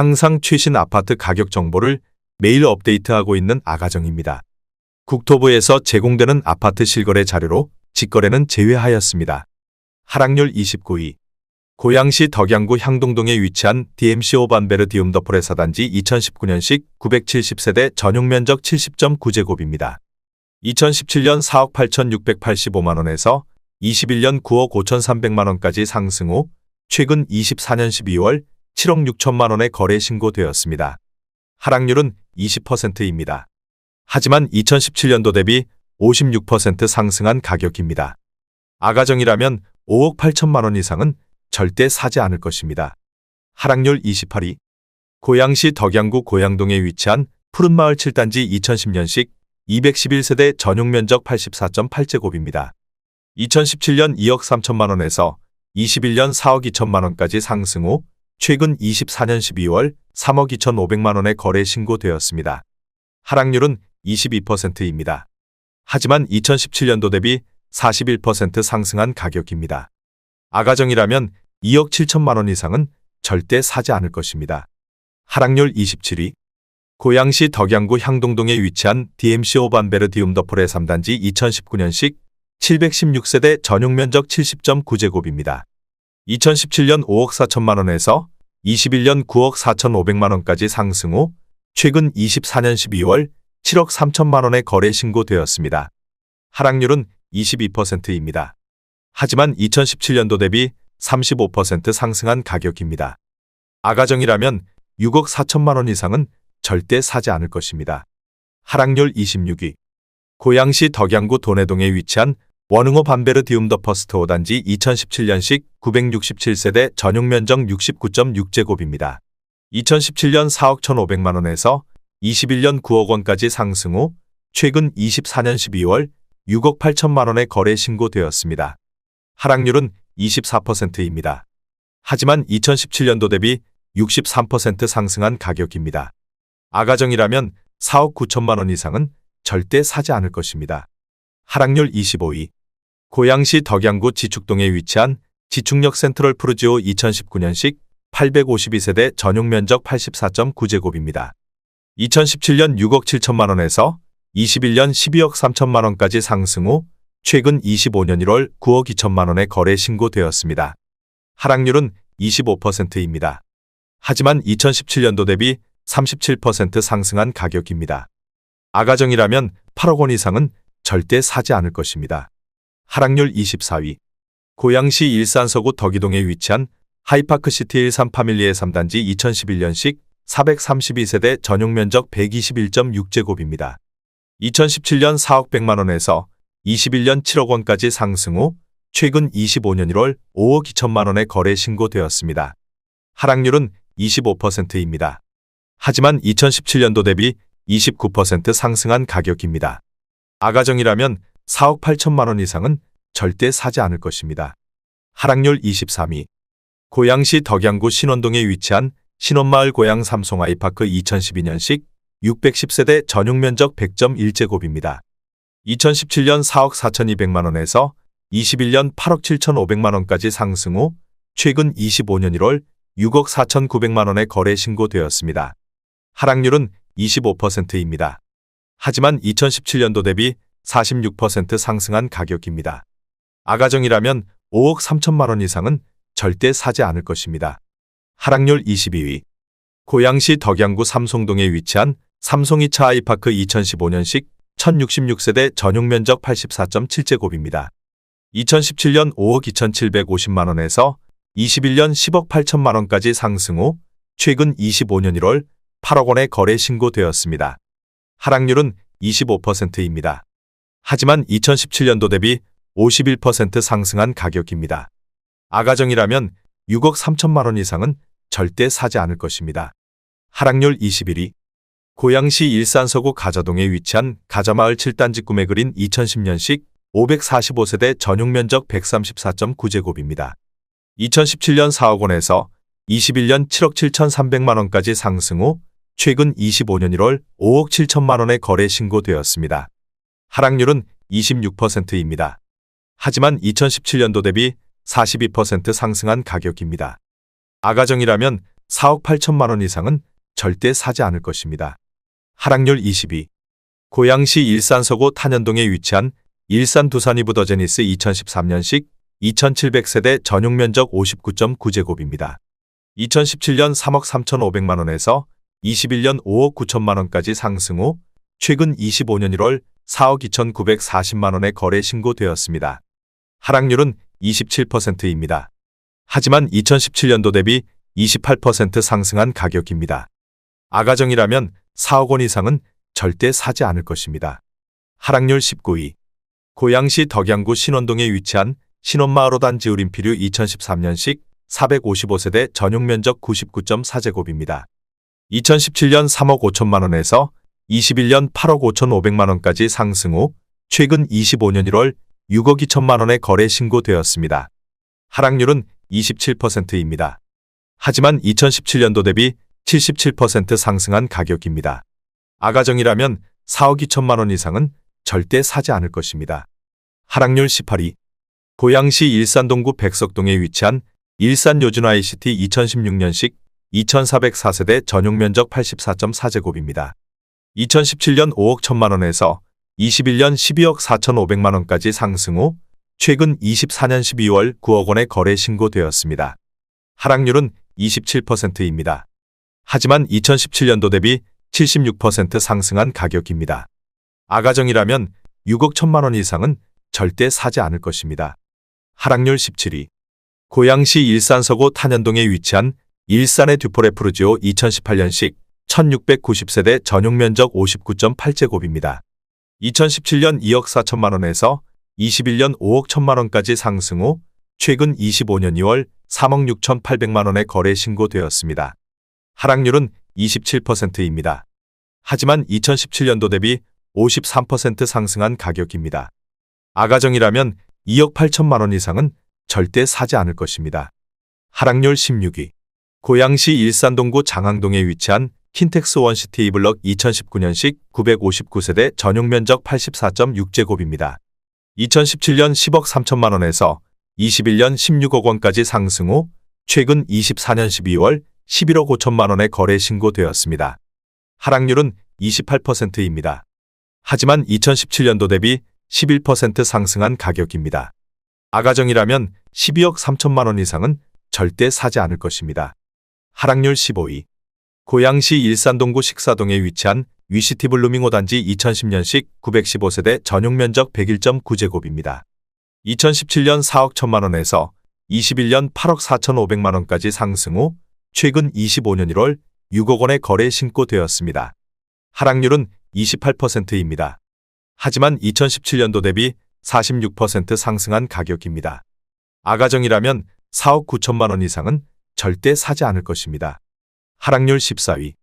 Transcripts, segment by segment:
항상 최신 아파트 가격 정보를 매일 업데이트하고 있는 아가정입니다. 국토부에서 제공되는 아파트 실거래 자료로 직거래는 제외하였습니다. 하락률 29위. 고양시 덕양구 향동동에 위치한 DMC 오반베르 디움더폴의 사단지 2019년식 970세대 전용 면적 70.9제곱입니다. 2017년 4억 8,685만원에서 21년 9억 5,300만원까지 상승 후 최근 24년 12월 7억 6천만원에 거래 신고되었습니다. 하락률은 20%입니다. 하지만 2017년도 대비 56% 상승한 가격입니다. 아가정이라면 5억 8천만원 이상은 절대 사지 않을 것입니다. 하락률 28위. 고양시 덕양구 고양동에 위치한 푸른마을 7단지 2010년식 211세대 전용 면적 84.8제곱입니다. 2017년 2억 3천만원에서 21년 4억 2천만원까지 상승 후 최근 24년 12월 3억 2,500만원에 거래 신고되었습니다. 하락률은 22%입니다. 하지만 2017년도 대비 41% 상승한 가격입니다. 아가정이라면 2억 7천만원 이상은 절대 사지 않을 것입니다. 하락률 27위. 고양시 덕양구 향동동에 위치한 DMC 오반베르 디움더폴의 3단지 2019년식 716세대 전용 면적 70.9제곱입니다. 2017년 5억 4천만원에서 21년 9억 4,500만원까지 상승 후 최근 24년 12월 7억 3천만원에 거래 신고되었습니다. 하락률은 22%입니다. 하지만 2017년도 대비 35% 상승한 가격입니다. 아가정이라면 6억 4천만원 이상은 절대 사지 않을 것입니다. 하락률 26위. 고양시 덕양구 도내동에 위치한 원흥호 반베르 디움더퍼스트 5단지 2017년식 967세대 전용 면적 69.6제곱입니다. 2017년 4억 1,500만원에서 21년 9억 원까지 상승 후 최근 24년 12월 6억 8천만원에 거래 신고되었습니다. 하락률은 24%입니다. 하지만 2017년도 대비 63% 상승한 가격입니다. 아가정이라면 4억 9천만원 이상은 절대 사지 않을 것입니다. 하락률 25위. 고양시 덕양구 지축동에 위치한 지축역 센트럴 푸르지오 2019년식 852세대 전용 면적 84.9제곱입니다. 2017년 6억 7천만원에서 21년 12억 3천만원까지 상승 후 최근 25년 1월 9억 2천만원에 거래 신고되었습니다. 하락률은 25%입니다. 하지만 2017년도 대비 37% 상승한 가격입니다. 아가정이라면 8억 원 이상은 절대 사지 않을 것입니다. 하락률 24위. 고양시 일산서구 덕이동에 위치한 하이파크시티 13 파밀리의 3단지 2011년식 432세대 전용 면적 121.6제곱입니다. 2017년 4억 100만원에서 21년 7억 원까지 상승 후 최근 25년 1월 5억 2천만원에 거래 신고되었습니다. 하락률은 25%입니다. 하지만 2017년도 대비 29% 상승한 가격입니다. 아가정이라면 4억 8천만원 이상은 절대 사지 않을 것입니다. 하락률 23위. 고양시 덕양구 신원동에 위치한 신원마을 고양 삼송 아이파크 2012년식 610세대 전용 면적 100.1제곱입니다. 2017년 4억 4,200만원에서 21년 8억 7,500만원까지 상승 후 최근 25년 1월 6억 4,900만원에 거래 신고되었습니다. 하락률은 25%입니다. 하지만 2017년도 대비 46% 상승한 가격입니다. 아가정이라면 5억 3천만원 이상은 절대 사지 않을 것입니다. 하락률 22위. 고양시 덕양구 삼송동에 위치한 삼송 2차 아이파크 2015년식 1066세대 전용 면적 84.7제곱입니다. 2017년 5억 2,750만원에서 21년 10억 8천만원까지 상승 후 최근 25년 1월 8억 원에 거래 신고되었습니다. 하락률은 25%입니다. 하지만 2017년도 대비 51% 상승한 가격입니다. 아가정이라면 6억 3천만원 이상은 절대 사지 않을 것입니다. 하락률 21위. 고양시 일산서구 가자동에 위치한 가자마을 7단지 꿈의 그린 2010년식 545세대 전용 면적 134.9제곱입니다. 2017년 4억 원에서 21년 7억 7,300만원까지 상승 후 최근 25년 1월 5억 7천만원에 거래 신고되었습니다. 하락률은 26%입니다. 하지만 2017년도 대비 42% 상승한 가격입니다. 아가정이라면 4억 8천만 원 이상은 절대 사지 않을 것입니다. 하락률 22. 고양시 일산서구 탄현동에 위치한 일산 두산이브더제니스 2013년식 2700세대 전용 면적 59.9제곱입니다. 2017년 3억 3,500만 원에서 21년 5억 9천만 원까지 상승 후 최근 25년 1월 4억 2,940만 원에 거래 신고되었습니다. 하락률은 27%입니다. 하지만 2017년도 대비 28% 상승한 가격입니다. 아가정이라면 4억 원 이상은 절대 사지 않을 것입니다. 하락률 19위. 고양시 덕양구 신원동에 위치한 신원마을 5단 지우림피류 2013년식 455세대 전용 면적 99.4제곱입니다. 2017년 3억 5천만 원에서 21년 8억 5,500만 원까지 상승 후 최근 25년 1월 6억 2천만 원에 거래 신고되었습니다. 하락률은 27%입니다. 하지만 2017년도 대비 77% 상승한 가격입니다. 아가정이라면 4억 2천만 원 이상은 절대 사지 않을 것입니다. 하락률 18위. 고양시 일산동구 백석동에 위치한 일산 요준 ICT 2016년식 2404세대 전용 면적 84.4제곱입니다. 2017년 5억 1천만 원에서 21년 12억 4,500만 원까지 상승 후 최근 24년 12월 9억 원에 거래 신고되었습니다. 하락률은 27%입니다. 하지만 2017년도 대비 76% 상승한 가격입니다. 아가정이라면 6억 1천만 원 이상은 절대 사지 않을 것입니다. 하락률 17위. 고양시 일산서구 탄현동에 위치한 일산의 듀포레프르지오 2018년식 1690세대 전용 면적 59.8제곱입니다. 2017년 2억 4천만 원에서 21년 5억 1천만 원까지 상승 후 최근 25년 2월 3억 6,800만 원에 거래 신고되었습니다. 하락률은 27%입니다. 하지만 2017년도 대비 53% 상승한 가격입니다. 아가정이라면 2억 8천만 원 이상은 절대 사지 않을 것입니다. 하락률 16위. 고양시 일산동구 장항동에 위치한 킨텍스 원시티 E블럭 2019년식 959세대 전용 면적 84.6제곱입니다. 2017년 10억 3천만 원에서 21년 16억 원까지 상승 후 최근 24년 12월 11억 5천만 원에 거래 신고되었습니다. 하락률은 28%입니다. 하지만 2017년도 대비 11% 상승한 가격입니다. 아가정이라면 12억 3천만 원 이상은 절대 사지 않을 것입니다. 하락률 15위. 고양시 일산동구 식사동에 위치한 위시티 블루밍 5단지 2010년식 915세대 전용 면적 101.9제곱입니다. 2017년 4억 1천만 원에서 21년 8억 4,500만 원까지 상승 후 최근 25년 1월 6억 원에 거래 신고되었습니다. 하락률은 28%입니다. 하지만 2017년도 대비 46% 상승한 가격입니다. 아가정이라면 4억 9천만 원 이상은 절대 사지 않을 것입니다. 하락률 14위.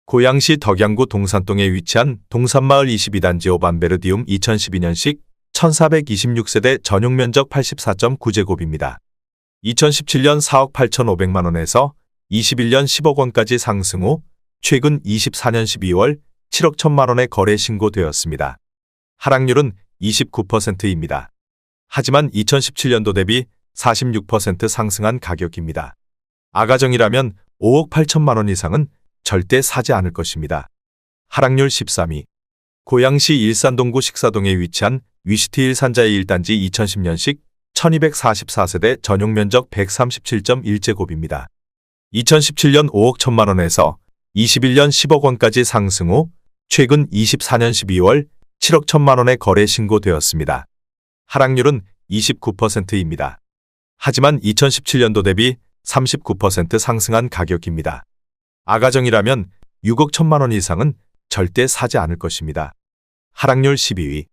고양시 덕양구 동산동에 위치한 동산마을 22단지 오반베르디움 2012년식 1426세대 전용 면적 84.9제곱입니다. 2017년 4억 8,500만 원에서 21년 10억 원까지 상승 후 최근 24년 12월 7억 1천만 원에 거래 신고되었습니다. 하락률은 29%입니다. 하지만 2017년도 대비 46% 상승한 가격입니다. 아가정이라면 5억 8천만 원 이상은 절대 사지 않을 것입니다. 하락률 13위. 고양시 일산동구 식사동에 위치한 위시티 일산자의 1단지 2010년식 1244세대 전용 면적 137.1제곱입니다. 2017년 5억 1천만 원에서 21년 10억 원까지 상승 후 최근 24년 12월 7억 1천만 원에 거래 신고되었습니다. 하락률은 29%입니다. 하지만 2017년도 대비 39% 상승한 가격입니다. 아가정이라면 6억 1천만 원 이상은 절대 사지 않을 것입니다. 하락률 12위.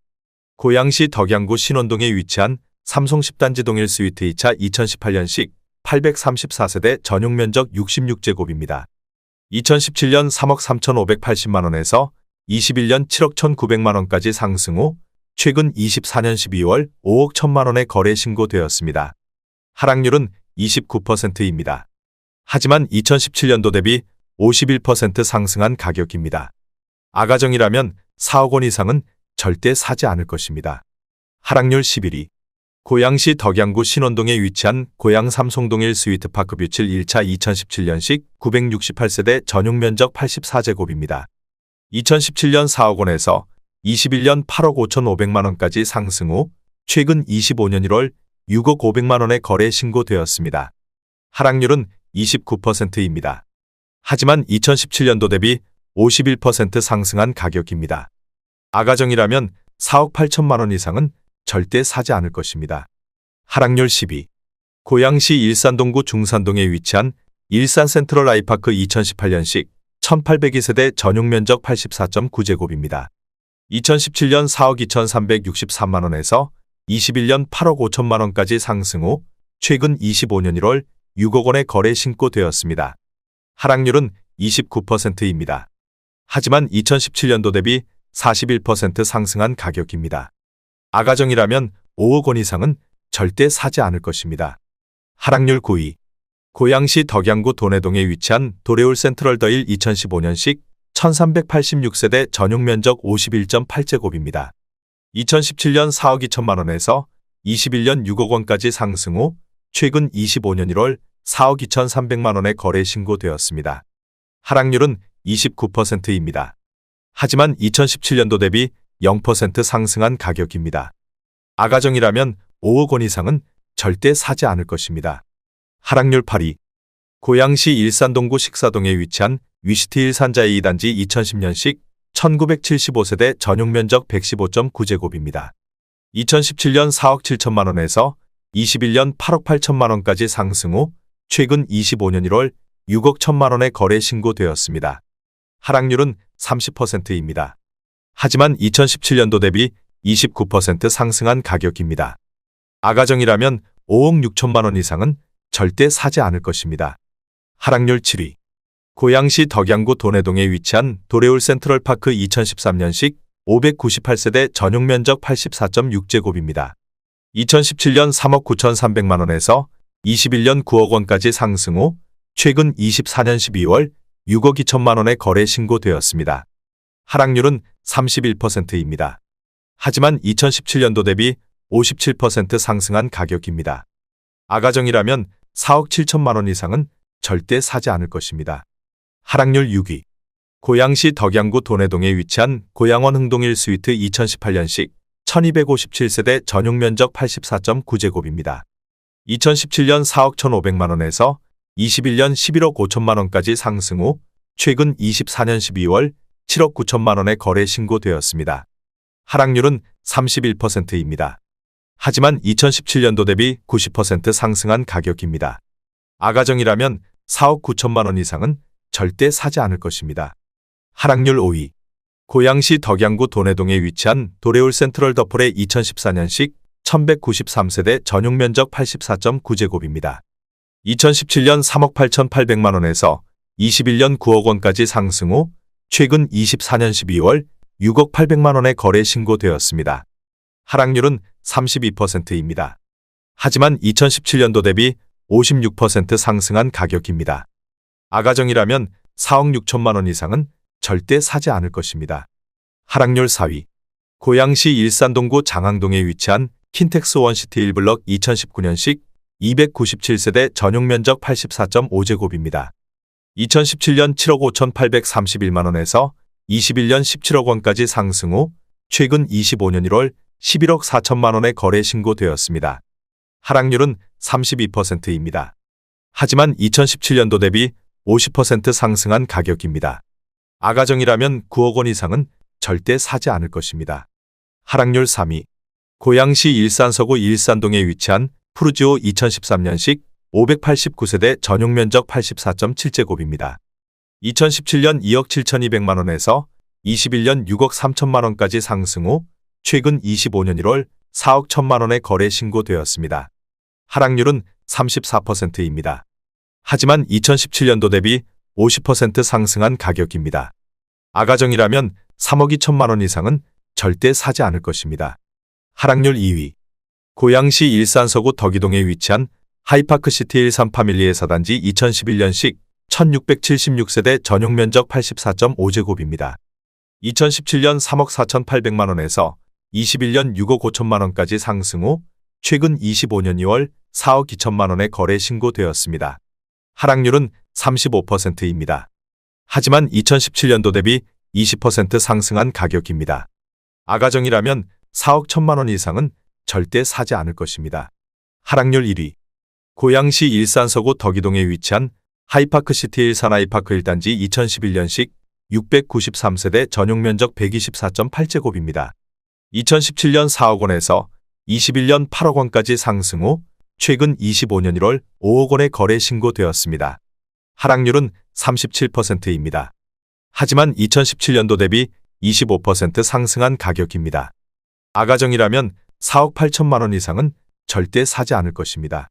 고양시 덕양구 신원동에 위치한 삼성 10단지 동일 스위트 2차 2018년식 834세대 전용 면적 66제곱입니다. 2017년 3억 3,580만 원에서 21년 7억 1,900만 원까지 상승 후 최근 24년 12월 5억 1천만 원에 거래 신고되었습니다. 하락률은 29%입니다. 하지만 2017년도 대비 51% 상승한 가격입니다. 아가정이라면 4억 원 이상은 절대 사지 않을 것입니다. 하락률 11위. 고양시 덕양구 신원동에 위치한 고양 삼송동일 스위트파크 뷰칠 1차 2017년식 968세대 전용 면적 84제곱입니다. 2017년 4억 원에서 21년 8억 5,500만 원까지 상승 후 최근 25년 1월 6억 500만 원에 거래 신고되었습니다. 하락률은 29%입니다. 하지만 2017년도 대비 51% 상승한 가격입니다. 아가정이라면 4억 8천만 원 이상은 절대 사지 않을 것입니다. 하락률 12. 고양시 일산동구 중산동에 위치한 일산 센트럴 아이파크 2018년식 1802세대 전용 면적 84.9제곱입니다. 2017년 4억 2,363만 원에서 21년 8억 5천만 원까지 상승 후 최근 25년 1월 6억 원에 거래 신고되었습니다. 하락률은 29%입니다. 하지만 2017년도 대비 41% 상승한 가격입니다. 아가정이라면 5억 원 이상은 절대 사지 않을 것입니다. 하락률 9위. 고양시 덕양구 도내동에 위치한 도레올 센트럴 더일 2015년식 1386세대 전용 면적 51.8제곱입니다. 2017년 4억 2천만 원에서 21년 6억 원까지 상승 후 최근 25년 1월 4억 2,300만 원에 거래 신고되었습니다. 하락률은 29%입니다. 하지만 2017년도 대비 0% 상승한 가격입니다. 아가정이라면 5억 원 이상은 절대 사지 않을 것입니다. 하락률 8위. 고양시 일산동구 식사동에 위치한 위시티 일산자의 2단지 2010년식 1975세대 전용 면적 115.9제곱입니다. 2017년 4억 7천만 원에서 21년 8억 8천만 원까지 상승 후 최근 25년 1월 6억 1천만 원에 거래 신고되었습니다. 하락률은 30%입니다. 하지만 2017년도 대비 29% 상승한 가격입니다. 아가정이라면 5억 6천만 원 이상은 절대 사지 않을 것입니다. 하락률 7위. 고양시 덕양구 도내동에 위치한 도레올 센트럴파크 2013년식 598세대 전용 면적 84.6제곱입니다. 2017년 3억 9,300만 원에서 21년 9억 원까지 상승 후 최근 24년 12월 6억 2천만 원에 거래 신고되었습니다. 하락률은 31%입니다. 하지만 2017년도 대비 57% 상승한 가격입니다. 아가정이라면 4억 7천만 원 이상은 절대 사지 않을 것입니다. 하락률 6위. 고양시 덕양구 도내동에 위치한 고양원 흥동일 스위트 2018년식 1257세대 전용 면적 84.9제곱입니다. 2017년 4억 1,500만 원에서 21년 11억 5천만 원까지 상승 후 최근 24년 12월 7억 9천만 원에 거래 신고되었습니다. 하락률은 31%입니다. 하지만 2017년도 대비 90% 상승한 가격입니다. 아가정이라면 4억 9천만 원 이상은 절대 사지 않을 것입니다. 하락률 5위. 고양시 덕양구 도내동에 위치한 도레올 센트럴 더폴의 2014년식 1193세대 전용 면적 84.9제곱입니다. 2017년 3억 8,800만 원에서 21년 9억 원까지 상승 후 최근 24년 12월 6억 800만 원에 거래 신고되었습니다. 하락률은 32%입니다. 하지만 2017년도 대비 56% 상승한 가격입니다. 아가정이라면 4억 6천만 원 이상은 절대 사지 않을 것입니다. 하락률 4위. 고양시 일산동구 장항동에 위치한 킨텍스 원시티 1블럭 2019년식 297세대 전용 면적 84.5제곱입니다. 2017년 7억 5,831만 원에서 21년 17억 원까지 상승 후 최근 25년 1월 11억 4천만 원에 거래 신고되었습니다. 하락률은 32%입니다. 하지만 2017년도 대비 50% 상승한 가격입니다. 아가정이라면 9억 원 이상은 절대 사지 않을 것입니다. 하락률 3위. 고양시 일산서구 일산동에 위치한 푸르지오 2013년식 589세대 전용 면적 84.7제곱입니다. 2017년 2억 7,200만 원에서 21년 6억 3천만 원까지 상승 후 최근 25년 1월 4억 1천만 원에 거래 신고되었습니다. 하락률은 34%입니다. 하지만 2017년도 대비 50% 상승한 가격입니다. 아가정이라면 3억 2천만 원 이상은 절대 사지 않을 것입니다. 하락률 2위. 고양시 일산서구 덕이동에 위치한 하이파크시티 13파밀리의 4단지 2011년식 1676세대 전용 면적 84.5제곱입니다. 2017년 3억 4,800만 원에서 21년 6억 5천만 원까지 상승 후 최근 25년 2월 4억 2천만 원의 거래 신고되었습니다. 하락률은 35%입니다. 하지만 2017년도 대비 20% 상승한 가격입니다. 아가정이라면 4억 1천만 원 이상은 절대 사지 않을 것입니다. 하락률 1위. 고양시 일산서구 덕이동에 위치한 하이파크시티 일산 하이파크 1단지 2011년식 693세대 전용 면적 124.8제곱입니다. 2017년 4억 원에서 21년 8억 원까지 상승 후 최근 25년 1월 5억 원의 거래 신고되었습니다. 하락률은 37%입니다. 하지만 2017년도 대비 25% 상승한 가격입니다. 아가정이라면 4억 8천만 원 이상은 절대 사지 않을 것입니다.